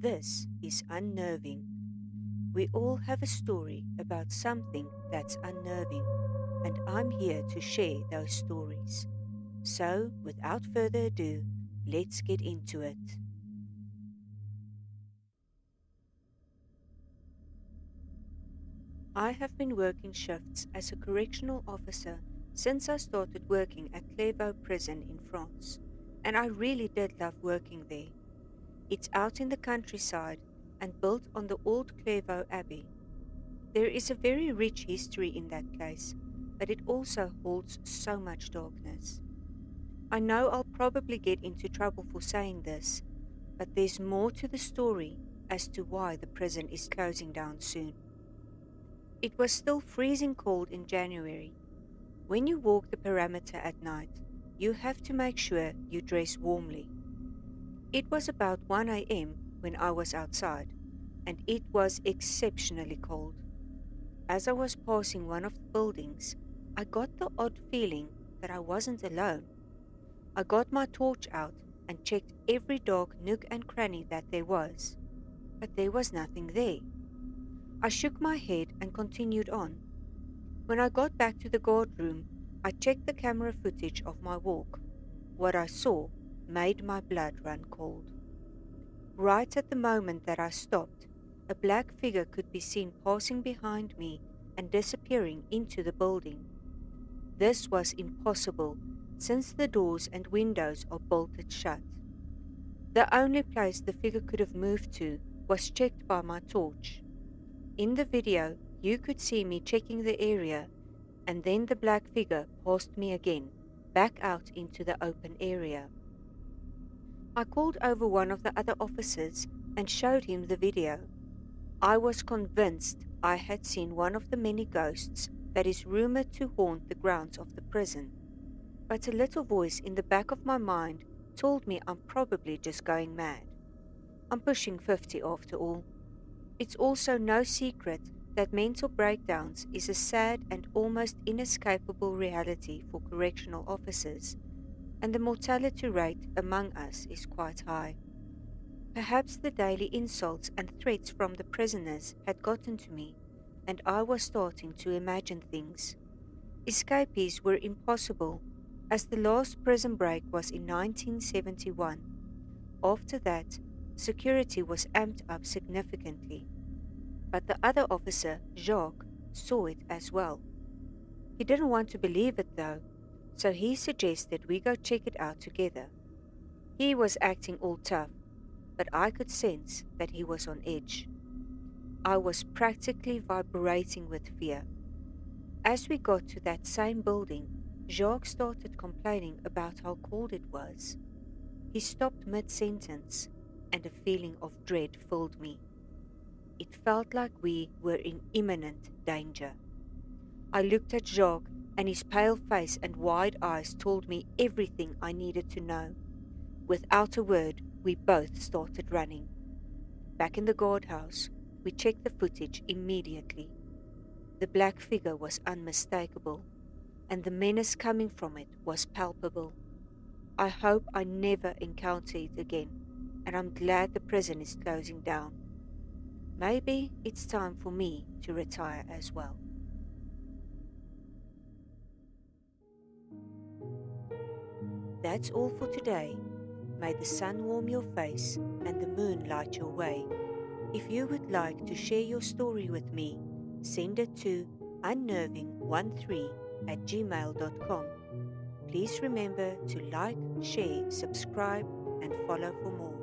This is unnerving. We all have a story about something that's unnerving, and I'm here to share those stories. So, without further ado, let's get into it. I have been working shifts as a correctional officer since I started working at Clairvaux prison in France, and I really did love working there. It's out in the countryside and built on the old Clairvaux Abbey. There is a very rich history in that place, but it also holds so much darkness. I know I'll probably get into trouble for saying this, but there's more to the story as to why the prison is closing down soon. It was still freezing cold in January. When you walk the perimeter at night, you have to make sure you dress warmly. It was about 1 a.m. when I was outside, and it was exceptionally cold. As I was passing one of the buildings, I got the odd feeling that I wasn't alone. I got my torch out and checked every dark nook and cranny that there was, but there was nothing there. I shook my head and continued on. When I got back to the guard room, I checked the camera footage of my walk. What I saw made my blood run cold. Right at the moment that I stopped, a black figure could be seen passing behind me and disappearing into the building. This was impossible since the doors and windows are bolted shut. The only place the figure could have moved to was checked by my torch. In the video, you could see me checking the area, and then the black figure passed me again, back out into the open area. I called over one of the other officers and showed him the video. I was convinced I had seen one of the many ghosts that is rumored to haunt the grounds of the prison, but a little voice in the back of my mind told me I'm probably just going mad. I'm pushing 50 after all. It's also no secret that mental breakdowns is a sad and almost inescapable reality for correctional officers, and the mortality rate among us is quite high. Perhaps the daily insults and threats from the prisoners had gotten to me, and I was starting to imagine things. Escapees were impossible, as the last prison break was in 1971. After that, security was amped up significantly. But the other officer, Jacques, saw it as well. He didn't want to believe it though, so he suggested we go check it out together. He was acting all tough, but I could sense that he was on edge. I was practically vibrating with fear. As we got to that same building, Jacques started complaining about how cold it was. He stopped mid-sentence, and a feeling of dread filled me. It felt like we were in imminent danger. I looked at Jacques, and his pale face and wide eyes told me everything I needed to know. Without a word, we both started running. Back in the guardhouse, we checked the footage immediately. The black figure was unmistakable, and the menace coming from it was palpable. I hope I never encounter it again, and I'm glad the prison is closing down. Maybe it's time for me to retire as well. That's all for today. May the sun warm your face and the moon light your way. If you would like to share your story with me, send it to unnerving13@gmail.com. Please remember to like, share, subscribe, and follow for more.